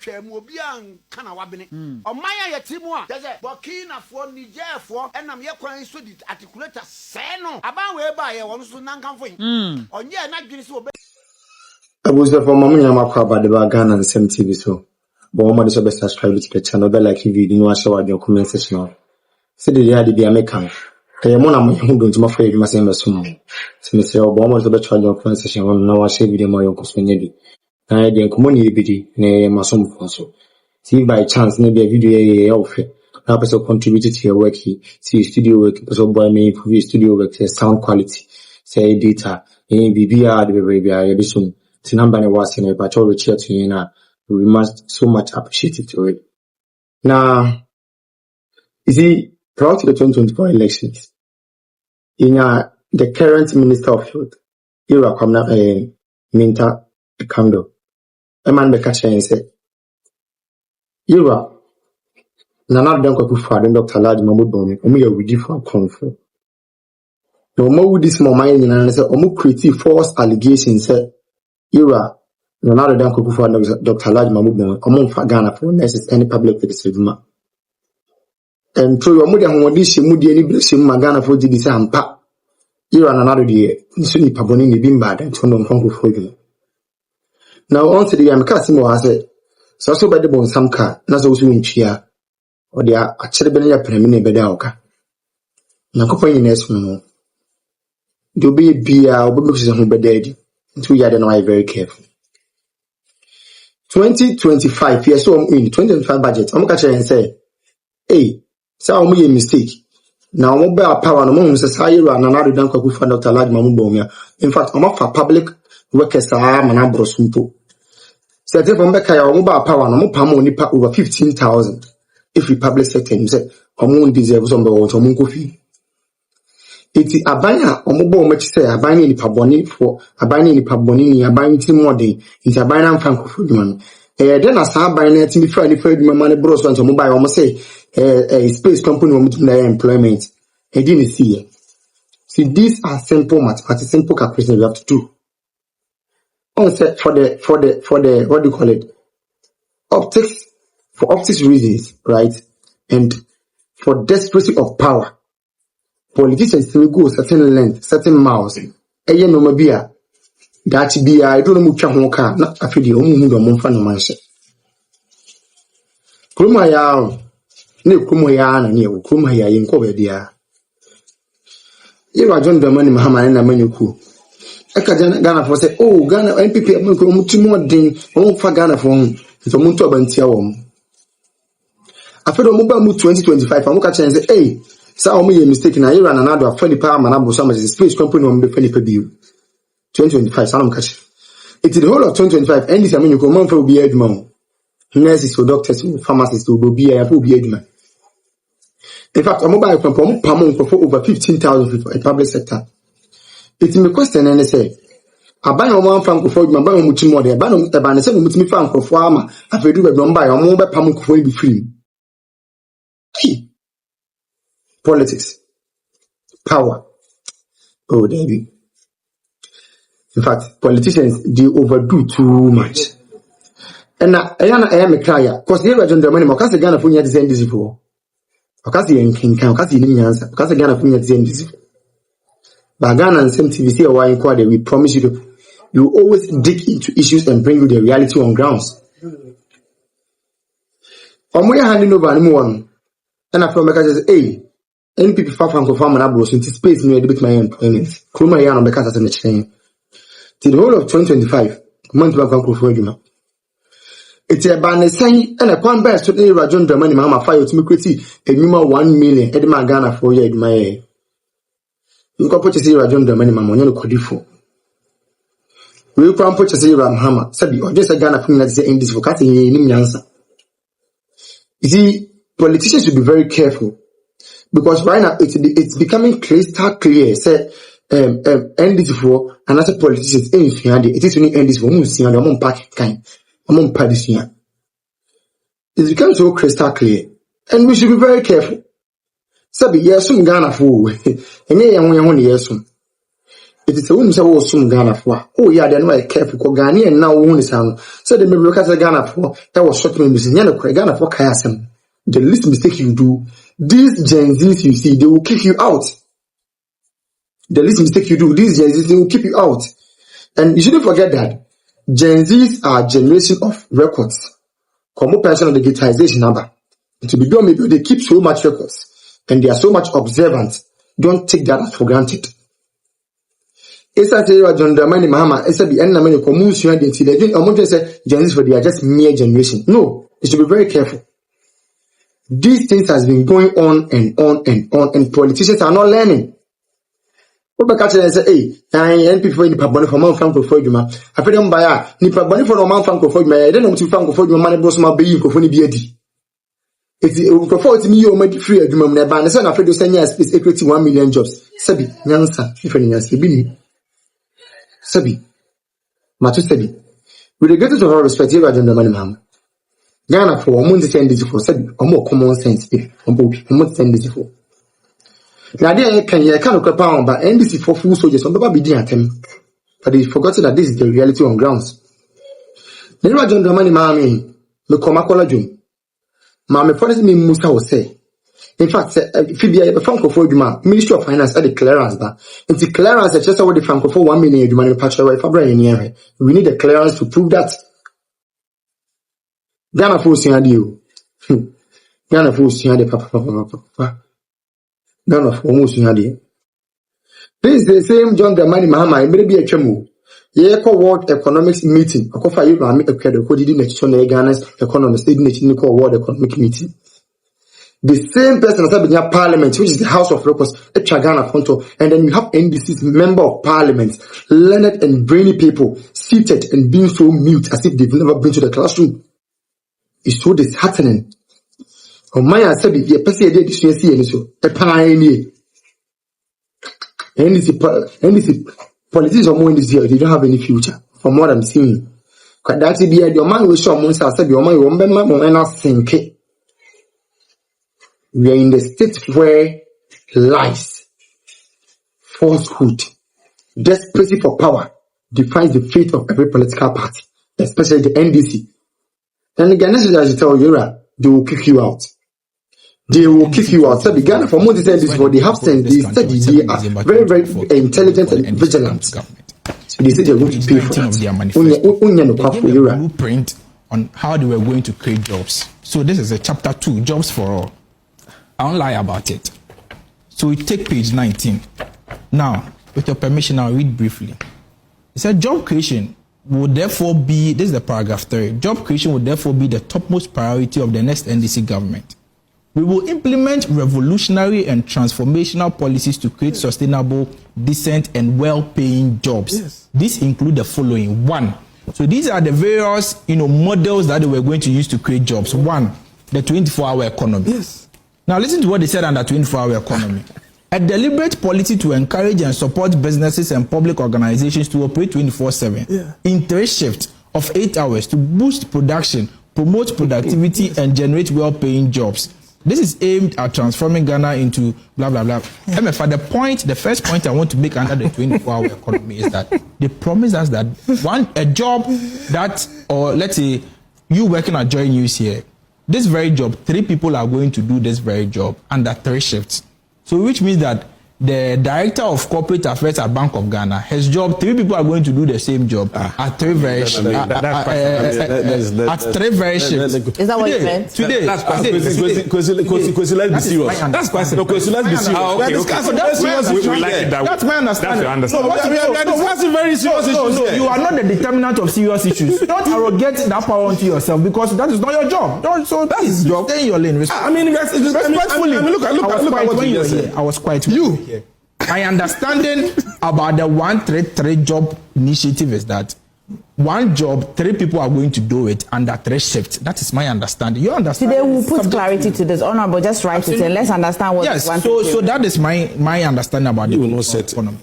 twam obi an kana wabene omanya yetimu a je Burkina for Niger for enam ye kwan so di articulator se no aban we ba ye won so nankan fo onye na dwene so Abuja for Mamma Yamaka about the Ghana and Sam TV so. But one more subscribe to the channel, but like if you didn't watch your comment section. See the idea be American. Mona who don't my afraid must end soon. So Mr. Obama to the charge of comment section on now share video my uncle Swinedy. I didn't come on EBD, nay, my son also. See by chance, maybe a video outfit. Now person contributed to your work here. See studio work, so boy may improve studio work, sound quality, say data, BBR, the baby, I soon. Number was in a but all to you now. We must so much appreciate it to it. Now, you see, prior to the 2024 elections, in the current Minister of Health, Kwame Minta Kando, a man be catching and said, Nana don't go for Dr. Lad Mahmoud Boni, or me a ready for Akuffo. No more this more mind and say, or more creative false allegations said, Nana don't go for Dr. Lad Mahmoud Boni, among Ghana for nurses any public service. And through your mother, who this moody any blessing, Magana for the Sampa. Another day, Sunni Paboni, the Bimba, and Tono for you. Now, on to the Casimo has said, so by the bone some car, not so soon cheer, or they are actually been a permanent bedauka. Now, company nest no. Do be a beer or books on her dead. 2 years and I very careful. 2025 years so in 2025 budget, I'm catching and say, hey, so me a mistake. Now mobile power no more says I run another than Akuffo Dr. Lad Mahmoud Boni. In fact, I'm for public workers are manabro sumpo. So if I'm back mobile power no more pamo nipa over 15,000. If we public sector say omo deserve some or omo kofi. Iti abanya omo much say abanya nipa boni for abanya nipa boni ni abanya ti more dey. Iti abanya Frankofo man. Then as I buy net me for the money bros want to mobile almost say a space company want to employment. I didn't see it. See, these are simple mathematics, simple calculations you have to do. On set for the what do you call it? For optics reasons, right? And for desperation of power, politicians will go certain length, certain miles. No mabia. That be I don't know much more not a video who month no mansion. Nkrumah ya ne Nkrumah ya na ne Nkrumah ya yin ko dia. John Dramani Mahama na manyuku. Eka Ghana for say oh Ghana NPP mo ko mutimo den won fa Ghana for so muntu abantia wo. Afedo mo ba mu 2025 amu ka chen say hey sa o mo ye mistake na Iran na do afani pa ma na bo so much space company wo be fani pa biu. 2025 Salam Kashi. It's the whole of 2025 and this I mean you come for be adman. Nurses for doctors, pharmacists will be a adman. In fact, a mobile company for over 15,000 people in public sector. It's me question and they say I buy one franc for my buy much more there, but I'm the ban 7 with me franc for farmer. I do a don't buy a mobile pamuk for be free. Politics. Power. Oh, David. In fact, politicians, they overdo too much. And I am a crier. Because they were John Dramani, because the Ghana Funya design this before. Because the King Kang, because the Nimi answer, because the Ghana Funya design this. But Ghana and Sam TVC or why inquiry, we promise you always dig into issues and bring you the reality on grounds. From where handing over anyone, and I from because hey, NPP far from farm and abros into space near the bit my employment. Nkrumah ya no because as a chain. Till the whole of 2025, month back for you. It's a banner saying, and a quan best to the John Dramani Mama fire to me create a minimum 1 million Edma Ghana for you, my. You can purchase a John Dramani Mama, no Kodifo. We can purchase a Ram Hammer, Sabi, or just a Ghana from that in this vocati in answer. You see, politicians should be very careful because right now it's becoming crystal clear. Say, end this for another politicians it is only end this for moves and among pack kind among parties here. It's become so crystal clear and we should be very careful. Sabi yes Ghana for and yeah one yes It is a woman who was some Ghana for. Oh, yeah, they're not careful. Ghana and now one is on. So the maybe look at Ghana for that was short me missing Ghana for Kayasam. The least mistake you do, these Gen Zs you see, they will kick you out. The least mistake you do, these Gen Zs, they will keep you out. And you shouldn't forget that Gen Zs are a generation of records. Common person of the digitization number. To be done, maybe they keep so much records and they are so much observant. Don't take that for granted. It's a John Dramani Mahama, it's a be any many commotion identity. They think I'm say Gen Zs for they are just mere generation. No, you should be very careful. These things has been going on and on and on, and politicians are not learning. What catch and say, hey, and people in the Paboni for Mount Franco for you, man. I put them by a Nipa Bonnie for Mount Franco for you, I don't know to Franco for you, money boss my baby for funny beardy. It's for me, you might free a woman, and the son of Fredo Sanya is equating 1 million jobs. Sabi, Yansa, if any as Sabi, Matu Sabi. With the greatest of all respect, you are the money, ma'am. Ghana for 1 month to 10 days for said, or more common sense, if on both 1 month 10 days for. Now, there can you kind of pound, but NDC for full soldiers on the baby at him. But they forgotten that this is the reality on grounds. Then I joined the money, mammy, the Comacola June. Mammy, for me, Musa will say. In fact, Fibia, Franco for Juma, Ministry of Finance at the clearance bar. And the clearance is just over the Franco for 1 million Juma patch away for Brian here. We need a clearance to prove that. Ghana for Siadio. Ghana for Siadio, papa. None of almost Siadio. This is the same John Dramani Mahama, it may be a chemo. World Economics Meeting. Akuffo, you know, a credit code in the Ghana's economists, didn't World Economic Meeting. The same person has been in Parliament, which is the House of Records, at Chagana Fonto, and then you have NDC's member of Parliament, learned and brainy people, seated and being so mute as if they've never been to the classroom. It's so disheartening. Oh, my, said, if person did this, a pioneer. NDC politicians are more in this year, they don't have any future, from what I'm seeing. Because that's the idea, your man will show Monsa, said, your man will remember when I sink it. We are in the state where lies, falsehood, desperation for power defines the fate of every political party, especially the NDC. And the Ghanaians, as you tell you, they will kick you out. They will kick you out. So the Ghana for more to say this, for they have sense, they study, they are very, very intelligent and vigilant. They say they're going to pay for it. They gave a blueprint on how they were going to create jobs. So this is a chapter 2, jobs for all. I won't lie about it. So we take page 19. Now, with your permission, I'll read briefly. It said job creation will therefore be, this is the paragraph 3, job creation will therefore be the topmost priority of the next NDC government. We will implement revolutionary and transformational policies to create sustainable, decent, and well-paying jobs. Yes. These include the following. 1. So these are the various, models that we're going to use to create jobs. 1, the 24-hour economy. Yes. Now listen to what they said under 24-hour economy. A deliberate policy to encourage and support businesses and public organizations to operate 24/7 in 3 shifts of 8 hours to boost production, promote productivity, and generate well-paying jobs. This is aimed at transforming Ghana into blah, blah, blah. The first point I want to make under the 24-hour economy is that they promise us that a job that, or let's say you working at Joy News here, this very job, 3 people are going to do this very job under 3 shifts. So which means that the director of corporate affairs at Bank of Ghana, his job, 3 people are going to do the same job at 3 very shifts. At 3 very shifts. Is that what you meant? Today. Let's be serious. That's quite simple. Let's be serious. We like it that way. That's my understanding. That's your understanding. We are discussing very serious issues. You are not the determinant of serious issues. Don't arrogate that power onto yourself because that is not your job. So that is your job. Stay in your lane. I mean, respectfully. Look at what you said. I was quite you. My understanding about the 133 job initiative is that 1 job, 3 people are going to do it under 3 shifts. That is my understanding. You understand? Today we'll put clarity to this. Honorable, just write it and let's understand what. Yes. So that is my understanding about you will not set economy.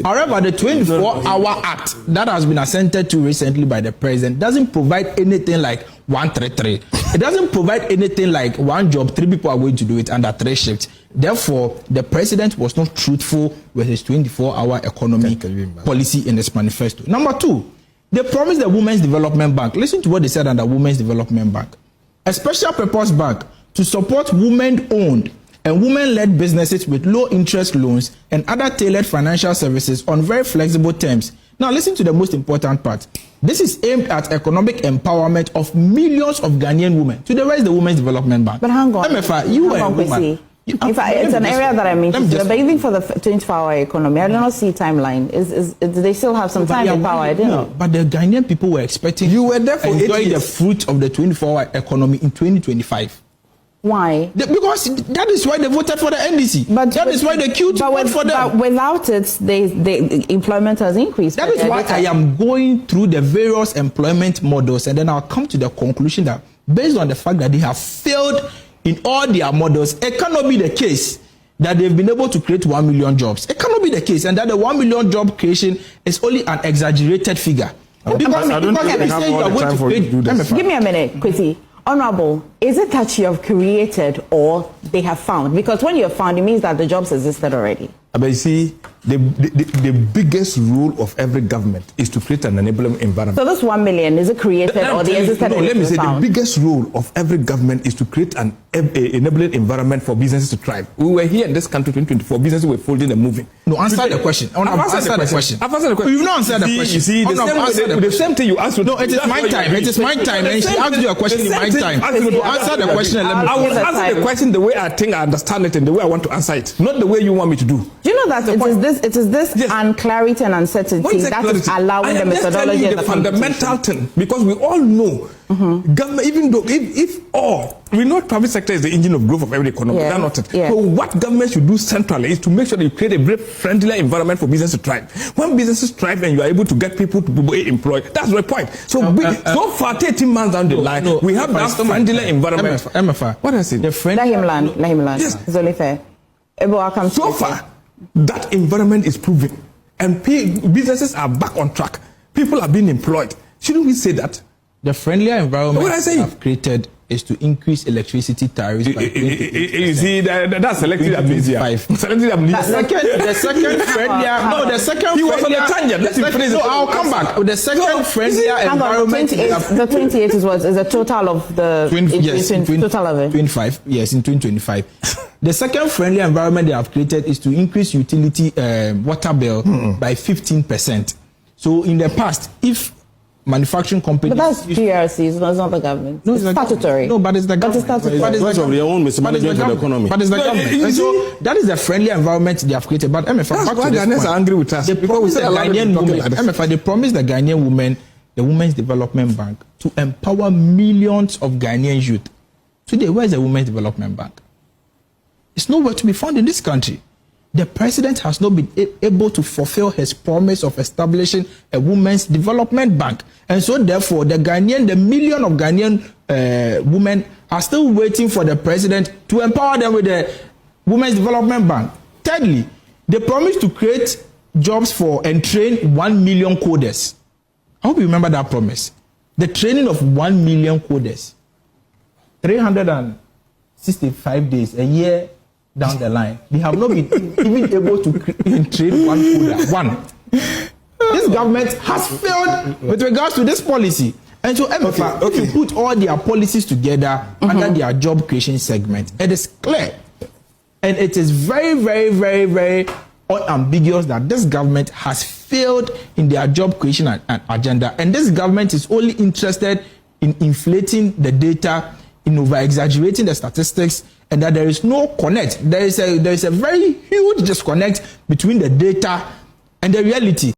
However, the 24-hour act that has been assented to recently by the president doesn't provide anything like 133. It doesn't provide anything like one job, 3 people are going to do it under 3 shifts. Therefore, the president was not truthful with his 24-hour economy policy in his manifesto. Number 2, they promised the Women's Development Bank. Listen to what they said under Women's Development Bank. A special purpose bank to support women-owned and women-led businesses with low-interest loans and other tailored financial services on very flexible terms. Now, listen to the most important part. This is aimed at economic empowerment of millions of Ghanaian women. To the rest, the Women's Development Bank. But hang on. MFA, you were a woman. It's an area that I'm interested in. But even for the 24-hour economy, I do not see timeline. Do they still have some time in power? I don't know. But the Ghanaian people were expecting you were there for enjoy the fruit of the 24-hour economy in 2025. Why? Because that is why they voted for the NDC. But that is why they queued to vote for them. But without it, the employment has increased. That is why I am going through the various employment models, and then I'll come to the conclusion that based on the fact that they have failed in all their models, it cannot be the case that they've been able to create 1 million jobs. It cannot be the case, and that the 1 million job creation is only an exaggerated figure. Because I don't think we have all the time for you to do this. Give me a minute, Kwesi. Honorable, is it that you have created or they have found? Because when you have found, it means that the jobs existed already. But you see, the biggest rule of every government is to create an enabling environment. So this 1 million, is it created or they existed? No, let me say the biggest rule of every government is to create an enabling environment for businesses to thrive. We were here in this country 2024, businesses were folding and moving. No, answer the question. I've answered the question. I've answered the question. You've not answered the question. You see, the same thing you asked. No, it is my time. It is my time. And she asked you a question in my time. Answer the question and let me. I will answer the question the way I think I understand it and the way I want to answer it, not the way you want me to do. Do you know that it is this yes. Unclarity and uncertainty that is allowing the methodology and the fundamental thing, because we all know government, even though if we know private sector is the engine of growth of every economy, that's not it. So what government should do centrally is to make sure that you create a very friendly environment for business to thrive. When businesses thrive and you are able to get people to be employed, that's the point. So so far, 18 months down the line, we have that friendly environment. MFA. What I say? Let him land. Yes. It's only fair. So far, that environment is proven, and businesses are back on track. People are being employed. Shouldn't we say that? The friendlier environment we have created is to increase electricity tariffs by 20%. You see, that's selective amnesia. Selective amnesia. The second friendlier. No, the second he was on the tangent. Let him finish. No, I'll come back. The second friendlier environment. The 28 is a total of the total of it. 25. Yes, in 2025. The second friendly environment they have created is to increase utility water bill by 15%. So in the past, if manufacturing companies... But that's PRC, it's not the government. No, it's statutory. No, but it's the government. But it's of their own mismanagement of the economy. But it's the government. And so that is the friendly environment they have created. But MFA, that's why Ghanaians are angry with us. They promised the Ghanaian women, MFA, they promised the Ghanaian women, the Women's Development Bank, to empower millions of Ghanaian youth. Today, where is the Women's Development Bank? It's nowhere to be found in this country. The president has not been able to fulfill his promise of establishing a women's development bank. And so therefore, the million of Ghanaian women are still waiting for the president to empower them with the Women's Development Bank. Thirdly, they promised to create jobs for and train 1 million coders. I hope you remember that promise. The training of 1 million coders. 365 days, a year down the line, they have not been even able to train one coder. One. This government has failed with regards to this policy. And so, MFA, if you put all their policies together under their job creation segment, it is clear. And it is very, very, very, very unambiguous that this government has failed in their job creation agenda. And this government is only interested in inflating the data, in over-exaggerating the statistics, and that there is no connect. There is a very huge disconnect between the data and the reality.